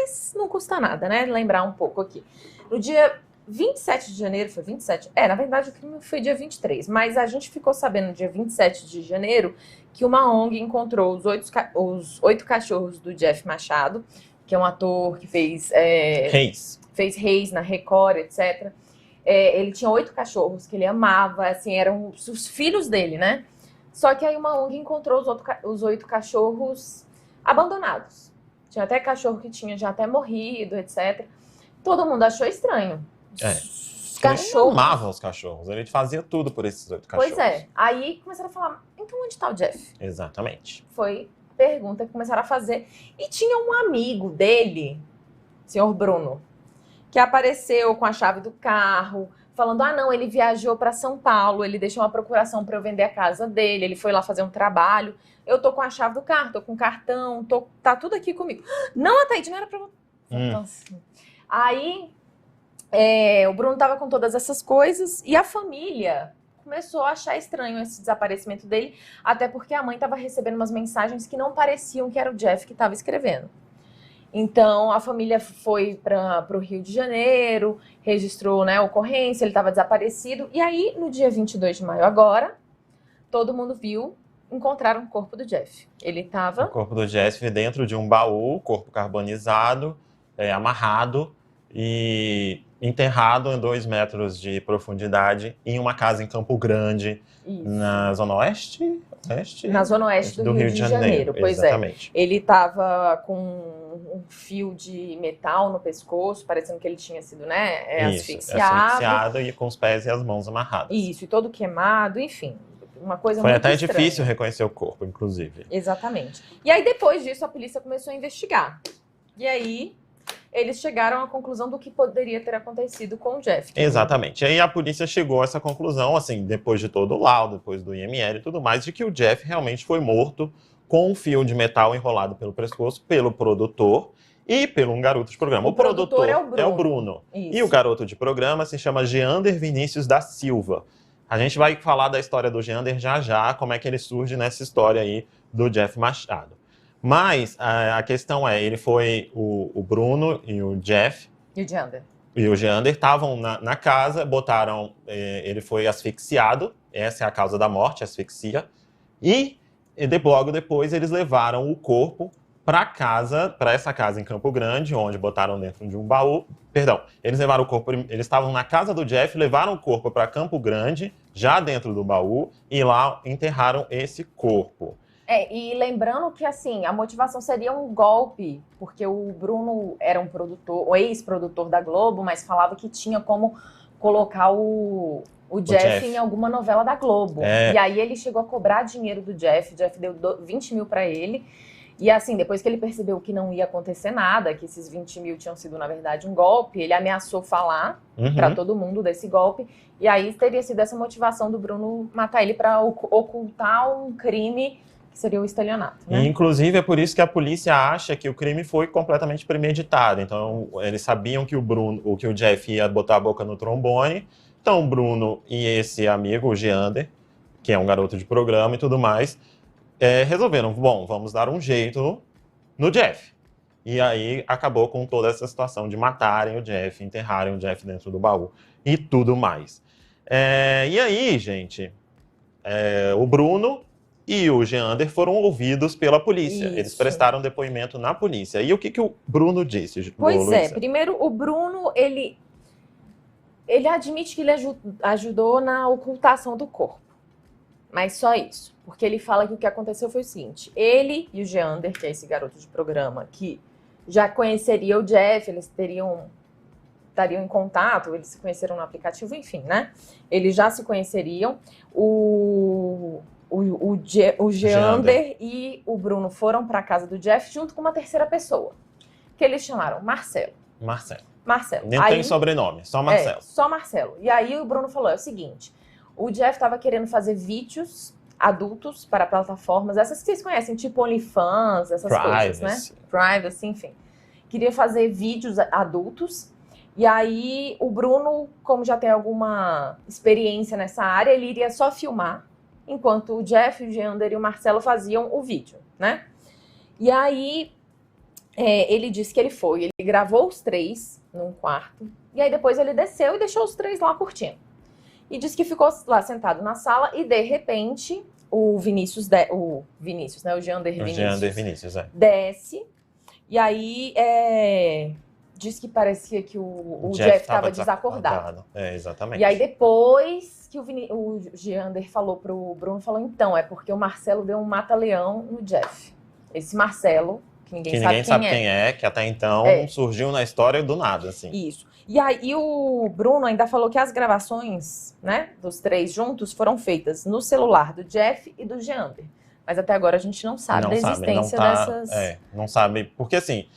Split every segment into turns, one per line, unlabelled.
mas não custa nada, né? Lembrar um pouco aqui. No dia 27 de janeiro, foi 27? Na verdade o crime foi dia 23, mas a gente ficou sabendo no dia 27 de janeiro que uma ONG encontrou os 8 cachorros do Jeff Machado, que é um ator que fez Reis na Record, etc. Ele tinha 8 cachorros que ele amava, assim, eram os filhos dele, né? Só que aí uma ONG encontrou os 8 cachorros abandonados. Tinha até cachorro que tinha já até morrido, etc. Todo mundo achou estranho.
Ele amava os cachorros, ele fazia tudo por esses 8 cachorros.
Pois é, aí começaram a falar, então onde tá o Jeff?
Exatamente.
Foi pergunta que começaram a fazer. E tinha um amigo dele, senhor Bruno, que apareceu com a chave do carro, falando, não, ele viajou para São Paulo, ele deixou uma procuração para eu vender a casa dele, ele foi lá fazer um trabalho, eu tô com a chave do carro, tô com o cartão, tá tudo aqui comigo. Não, Ataíde, não era pra... Então, assim. Aí, o Bruno tava com todas essas coisas e a família começou a achar estranho esse desaparecimento dele, até porque a mãe tava recebendo umas mensagens que não pareciam que era o Jeff que tava escrevendo. Então, a família foi para o Rio de Janeiro, registrou, né, a ocorrência, ele estava desaparecido. E aí, no dia 22 de maio agora, todo mundo viu, encontraram o corpo do Jeff. Ele estava...
O corpo do Jeff dentro de um baú, corpo carbonizado, amarrado e enterrado em 2 metros de profundidade em uma casa em Campo Grande, na Zona Oeste?
Na Zona Oeste do Rio de Janeiro. Pois
exatamente.
Ele estava com um fio de metal no pescoço, parecendo que ele tinha sido, né,
asfixiado e com os pés e as mãos amarrados.
Isso, e todo queimado, enfim, uma coisa
Foi
muito
até
estranha.
difícil reconhecer o corpo, inclusive.
Exatamente. E aí, depois disso, a polícia começou a investigar. E aí, eles chegaram à conclusão do que poderia ter acontecido com o Jeff.
Exatamente. E aí a polícia chegou a essa conclusão, assim, depois de todo o laudo, depois do IML e tudo mais, de que o Jeff realmente foi morto com um fio de metal enrolado pelo pescoço pelo produtor e pelo um garoto de programa.
O produtor é o Bruno.
E o garoto de programa se chama Geander Vinícius da Silva. A gente vai falar da história do Geander já, como é que ele surge nessa história aí do Jeff Machado. Mas a questão ele foi o Bruno e o Jeff. E o Geander estavam na casa, botaram, ele foi asfixiado, essa é a causa da morte, asfixia, e logo depois eles levaram o corpo para essa casa em Campo Grande, onde botaram dentro de um baú, eles levaram o corpo, eles estavam na casa do Jeff, levaram o corpo para Campo Grande, já dentro do baú, e lá enterraram esse corpo.
E lembrando que, assim, a motivação seria um golpe, porque o Bruno era um produtor, o ex-produtor da Globo, mas falava que tinha como colocar o Jeff em alguma novela da Globo. E aí ele chegou a cobrar dinheiro do Jeff, o Jeff deu 20 mil pra ele. E assim, depois que ele percebeu que não ia acontecer nada, que esses 20 mil tinham sido, na verdade, um golpe, ele ameaçou falar pra todo mundo desse golpe. E aí teria sido essa motivação do Bruno matar ele pra ocultar um crime... seria o estelionato, né?
E, inclusive, é por isso que a polícia acha que o crime foi completamente premeditado. Então, eles sabiam que o Jeff ia botar a boca no trombone. Então, o Bruno e esse amigo, o Geander, que é um garoto de programa e tudo mais, resolveram, vamos dar um jeito no Jeff. E aí, acabou com toda essa situação de matarem o Jeff, enterrarem o Jeff dentro do baú e tudo mais. E aí, gente, o Bruno e o Geander foram ouvidos pela polícia.
Isso.
Eles prestaram depoimento na polícia. E o que o Bruno disse?
Pois primeiro o Bruno, ele admite que ele ajudou na ocultação do corpo. Mas só isso. Porque ele fala que o que aconteceu foi o seguinte, ele e o Geander, que é esse garoto de programa, que já conheceria o Jeff, eles estariam em contato, eles se conheceram no aplicativo, enfim, né? Eles já se conheceriam. O Geander e o Bruno foram para a casa do Jeff junto com uma terceira pessoa, que eles chamaram Marcelo.
Nem tem sobrenome, só Marcelo.
Só Marcelo. E aí o Bruno falou, o seguinte, o Jeff estava querendo fazer vídeos adultos para plataformas, essas que vocês conhecem, tipo OnlyFans, essas coisas, né? Privacy, enfim. Queria fazer vídeos adultos. E aí o Bruno, como já tem alguma experiência nessa área, ele iria só filmar, enquanto o Jeff, o Geander e o Marcelo faziam o vídeo, né? E aí Ele disse que ele foi, ele gravou os 3 num quarto, e aí depois ele desceu e deixou os 3 lá curtindo. E disse que ficou lá sentado na sala e, de repente, o Vinícius, né, o Jeander Vinícius, desce, e aí disse que parecia que o Jeff estava desacordado.
Exatamente.
E aí depois que o Jeander falou pro Bruno, falou, então, é porque o Marcelo deu um mata-leão no Jeff. Esse Marcelo, que ninguém sabe quem é,
que até então surgiu na história do nada, assim.
Isso. E aí o Bruno ainda falou que as gravações, né, dos 3 juntos foram feitas no celular do Jeff e do Jeander. Mas até agora a gente não sabe da existência dessas...
não sabe, porque assim,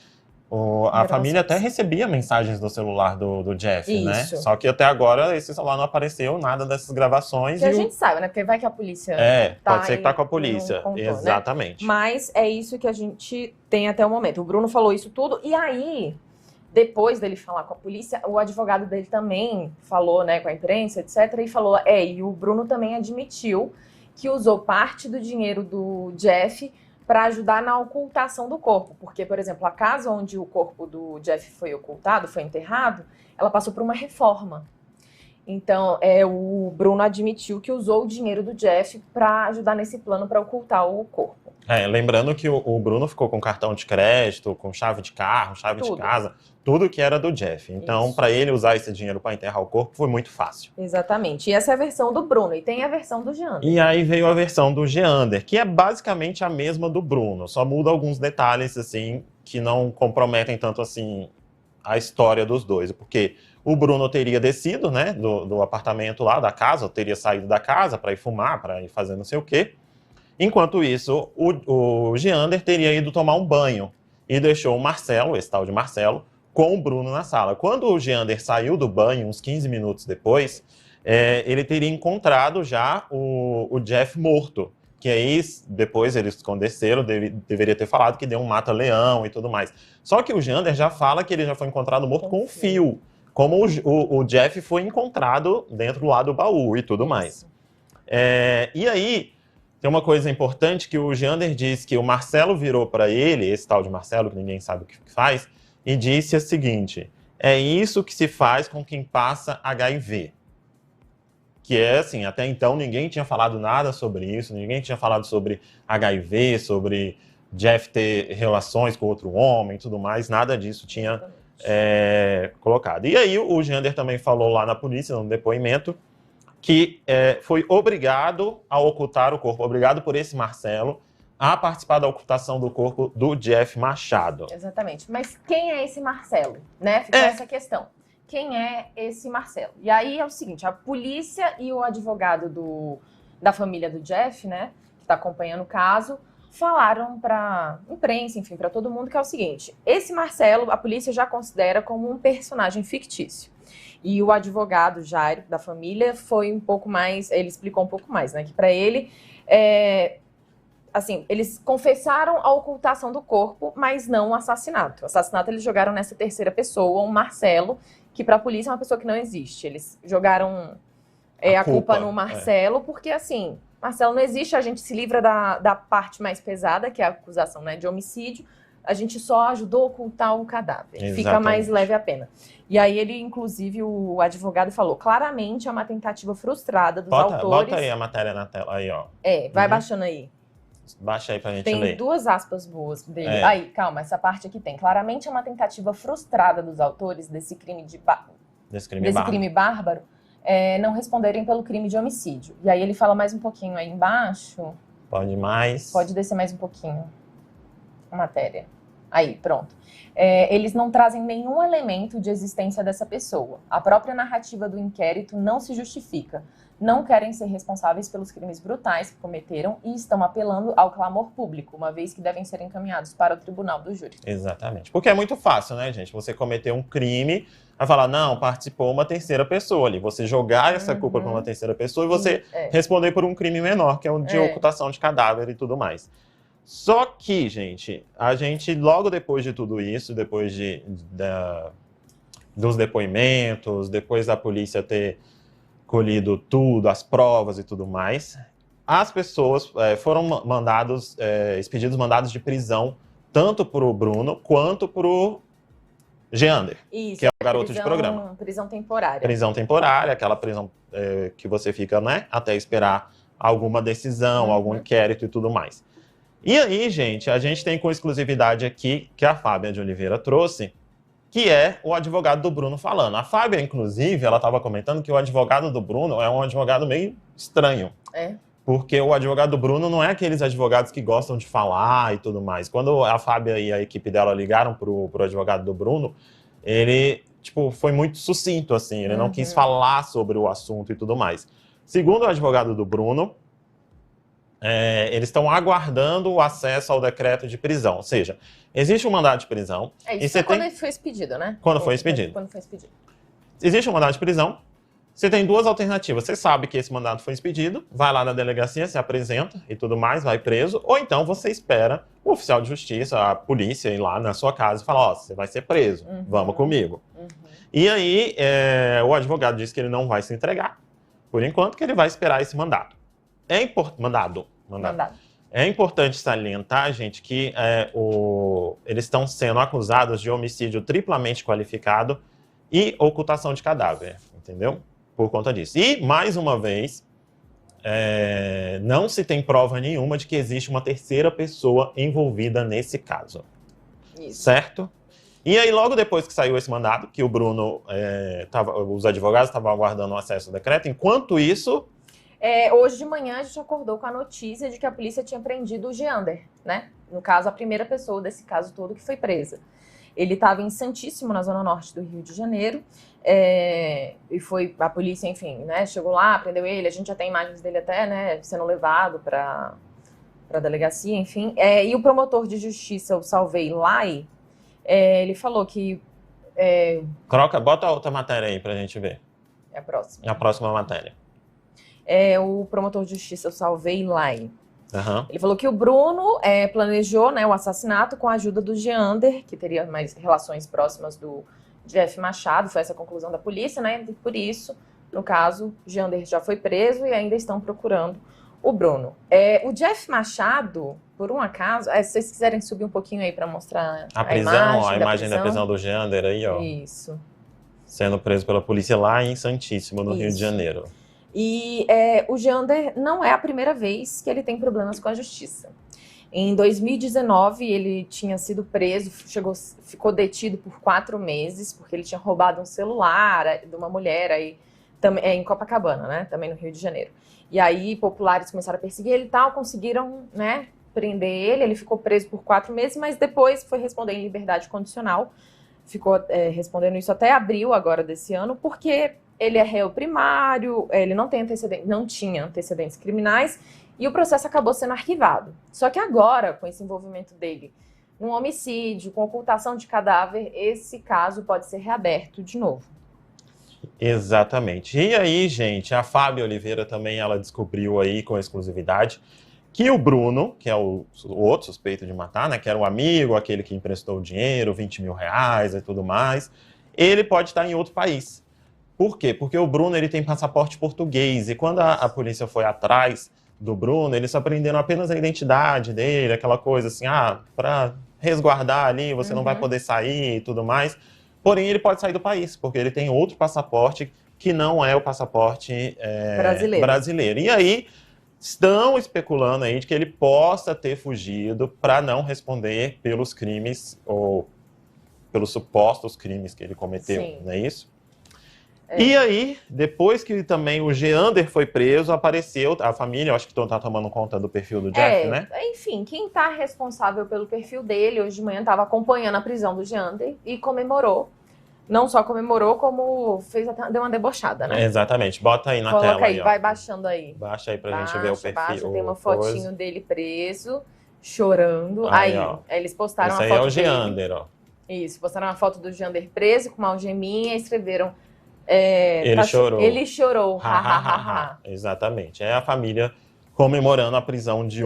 a família até recebia mensagens do celular do Jeff, né? Só que até agora esse celular não apareceu, nada dessas gravações.
Que a gente sabe, né? Porque vai que a polícia
pode ser que tá com a polícia, contou, exatamente.
Né? Mas é isso que a gente tem até o momento. O Bruno falou isso tudo, e aí... Depois dele falar com a polícia, o advogado dele também falou, né, com a imprensa, etc. E falou, e o Bruno também admitiu que usou parte do dinheiro do Jeff para ajudar na ocultação do corpo. Porque, por exemplo, a casa onde o corpo do Jeff foi ocultado, foi enterrado, ela passou por uma reforma. Então, o Bruno admitiu que usou o dinheiro do Jeff para ajudar nesse plano para ocultar o corpo.
Lembrando que o Bruno ficou com cartão de crédito, com chave de carro, chave de casa, tudo que era do Jeff. Então, para ele usar esse dinheiro para enterrar o corpo foi muito fácil.
Exatamente. E essa é a versão do Bruno. E tem a versão do Jeander.
E aí veio a versão do Jeander, que é basicamente a mesma do Bruno. Só muda alguns detalhes, assim, que não comprometem tanto, assim, a história dos dois. Porque o Bruno teria descido, né, do apartamento lá, da casa, teria saído da casa para ir fumar, para ir fazer não sei o quê. Enquanto isso, o Jeander teria ido tomar um banho e deixou o Marcelo, esse tal de Marcelo, com o Bruno na sala. Quando o Jeander saiu do banho, uns 15 minutos depois, ele teria encontrado já o Jeff morto. Que aí, depois eles escondeceram, deveria ter falado que deu um mata-leão e tudo mais. Só que o Jeander já fala que ele já foi encontrado morto com um fio. Como o Jeff foi encontrado dentro lá do baú e tudo mais. E aí... Tem uma coisa importante que o Jeander diz que o Marcelo virou para ele, esse tal de Marcelo, que ninguém sabe o que faz, e disse o seguinte, é isso que se faz com quem passa HIV. Que é assim, até então ninguém tinha falado nada sobre isso, ninguém tinha falado sobre HIV, sobre Jeff ter relações com outro homem e tudo mais, nada disso tinha colocado. E aí o Jeander também falou lá na polícia, no depoimento, que foi obrigado a ocultar o corpo, obrigado por esse Marcelo a participar da ocultação do corpo do Jeff Machado.
Exatamente. Mas quem é esse Marcelo? Né? Ficou essa questão. Quem é esse Marcelo? E aí é o seguinte, a polícia e o advogado da família do Jeff, né, que está acompanhando o caso, falaram para imprensa, enfim, para todo mundo, que é o seguinte, esse Marcelo, a polícia já considera como um personagem fictício. E o advogado Jairo, da família, foi um pouco mais... Ele explicou um pouco mais, né? Que para ele, assim, eles confessaram a ocultação do corpo, mas não o assassinato. O assassinato eles jogaram nessa terceira pessoa, um Marcelo, que para a polícia é uma pessoa que não existe. Eles jogaram a culpa no Marcelo, porque, assim, Marcelo não existe, a gente se livra da parte mais pesada, que é a acusação, né, de homicídio. A gente só ajudou a ocultar o cadáver. Exatamente. Fica mais leve a pena. E aí ele, inclusive, o advogado falou, claramente é uma tentativa frustrada dos autores...
Bota aí a matéria na tela, aí, ó.
Vai baixando aí.
Baixa aí pra gente ler.
Tem 2 aspas boas dele. Aí, calma, essa parte aqui tem. Claramente é uma tentativa frustrada dos autores desse crime bárbaro não responderem pelo crime de homicídio. E aí ele fala mais um pouquinho aí embaixo.
Pode mais.
Pode descer mais um pouquinho. A matéria. Aí, pronto. Eles não trazem nenhum elemento de existência dessa pessoa. A própria narrativa do inquérito não se justifica. Não querem ser responsáveis pelos crimes brutais que cometeram e estão apelando ao clamor público, uma vez que devem ser encaminhados para o tribunal do júri.
Exatamente. Porque é muito fácil, né, gente? Você cometer um crime, vai falar, não, participou uma terceira pessoa ali. Você jogar essa culpa para uma terceira pessoa e você responder por um crime menor, que é o de ocultação de cadáver e tudo mais. Só que, gente, a gente, logo depois de tudo isso, depois dos depoimentos, depois da polícia ter colhido tudo, as provas e tudo mais, as pessoas foram expedidos mandados de prisão tanto pro Bruno quanto pro Geander,
Isso,
que é o garoto de programa.
Prisão temporária.
Prisão temporária, aquela prisão que você fica, né, até esperar alguma decisão, algum inquérito e tudo mais. E aí, gente, a gente tem com exclusividade aqui, que a Fábia de Oliveira trouxe, que é o advogado do Bruno falando. A Fábia, inclusive, ela estava comentando que o advogado do Bruno é um advogado meio estranho.
É.
Porque o advogado do Bruno não é aqueles advogados que gostam de falar e tudo mais. Quando a Fábia e a equipe dela ligaram pro advogado do Bruno, ele, tipo, foi muito sucinto, assim. Ele não quis falar sobre o assunto e tudo mais. Segundo o advogado do Bruno, eles estão aguardando o acesso ao decreto de prisão. Ou seja, existe um mandado de prisão.
Isso é quando foi expedido, né?
Quando foi expedido.
Quando foi expedido.
Existe um mandado de prisão. Você tem duas alternativas. Você sabe que esse mandado foi expedido, vai lá na delegacia, se apresenta e tudo mais, vai preso. Ou então você espera o oficial de justiça, a polícia, ir lá na sua casa e falar, ó, você vai ser preso, vamos comigo. E aí o advogado diz que ele não vai se entregar, por enquanto, que ele vai esperar esse mandato. Mandado. É importante salientar, gente, que eles estão sendo acusados de homicídio triplamente qualificado e ocultação de cadáver, entendeu? Por conta disso. E, mais uma vez, não se tem prova nenhuma de que existe uma terceira pessoa envolvida nesse caso. Isso. Certo? E aí, logo depois que saiu esse mandado, que o Bruno, os advogados estavam aguardando o acesso ao decreto, enquanto isso...
hoje de manhã a gente acordou com a notícia de que a polícia tinha prendido o Geander, né? No caso, a primeira pessoa desse caso todo que foi presa. Ele estava em Santíssimo, na zona norte do Rio de Janeiro, e foi a polícia, enfim, né, chegou lá, prendeu ele, a gente já tem imagens dele até, né, sendo levado para a delegacia, enfim. E o promotor de justiça, o Salvei Lai, ele falou que...
Bota a outra matéria aí pra gente ver.
É a próxima.
É a próxima matéria.
O promotor de justiça, o Salvei Lai.
Uhum.
Ele falou que o Bruno planejou, né, o assassinato com a ajuda do Geander, que teria mais relações próximas do Jeff Machado, foi essa a conclusão da polícia, né? E por isso, no caso, Geander já foi preso e ainda estão procurando o Bruno. O Jeff Machado, por um acaso, se vocês quiserem subir um pouquinho aí para mostrar
a imagem da prisão do Geander aí, ó.
Isso.
Sendo preso pela polícia lá em Santíssimo, no Rio de Janeiro.
E o Geander não é a primeira vez que ele tem problemas com a justiça. Em 2019, ele tinha sido preso, ficou detido por 4 meses, porque ele tinha roubado um celular de uma mulher aí, em Copacabana, né? Também no Rio de Janeiro. E aí, populares começaram a perseguir ele e tal, conseguiram, né, prender ele. Ele ficou preso por 4 meses, mas depois foi responder em liberdade condicional. Ficou respondendo isso até abril agora desse ano, porque ele é réu primário, ele não tinha antecedentes criminais, e o processo acabou sendo arquivado. Só que agora, com esse envolvimento dele num homicídio, com ocultação de cadáver, esse caso pode ser reaberto de novo.
Exatamente. E aí, gente, a Fábia Oliveira também, ela descobriu aí com exclusividade que o Bruno, que é o outro suspeito de matar, né, que era o amigo, aquele que emprestou o dinheiro, 20 mil reais e tudo mais, ele pode estar em outro país. Por quê? Porque o Bruno, ele tem passaporte português, e quando a polícia foi atrás do Bruno, eles apreenderam apenas a identidade dele, aquela coisa assim, para resguardar ali, você não vai poder sair e tudo mais. Porém, ele pode sair do país, porque ele tem outro passaporte que não é o passaporte brasileiro. E aí, estão especulando aí de que ele possa ter fugido para não responder pelos crimes, ou pelos supostos crimes que ele cometeu, não é isso? E aí, depois que também o Geander foi preso, apareceu a família, eu acho que tá tomando conta do perfil do Jeff, né?
Enfim, quem tá responsável pelo perfil dele, hoje de manhã estava acompanhando a prisão do Geander e comemorou. Não só comemorou, como deu uma debochada, né?
Exatamente. Bota aí na tela.
Coloca aí,
ó.
vai baixando aí.
Baixa aí pra gente ver o perfil.
Tem uma fotinho dele preso, chorando. Aí eles postaram
Esse
uma
aí
foto
é o Geander, ó.
Isso, postaram uma foto do Geander preso com uma algeminha e escreveram...
Ele chorou.
Ele chorou.
Exatamente. É a família comemorando a prisão de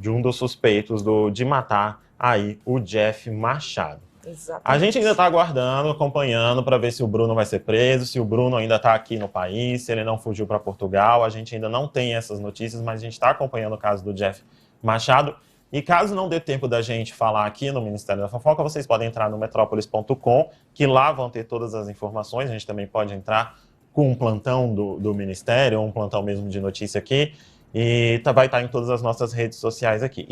um dos suspeitos de matar aí o Jeff Machado.
Exatamente.
A gente ainda está aguardando, acompanhando para ver se o Bruno vai ser preso, se o Bruno ainda está aqui no país, se ele não fugiu para Portugal. A gente ainda não tem essas notícias, mas a gente está acompanhando o caso do Jeff Machado. E caso não dê tempo da gente falar aqui no Ministério da Fofoca, vocês podem entrar no metrópolis.com, que lá vão ter todas as informações. A gente também pode entrar com um plantão do Ministério, ou um plantão mesmo de notícia aqui, e vai estar em todas as nossas redes sociais aqui.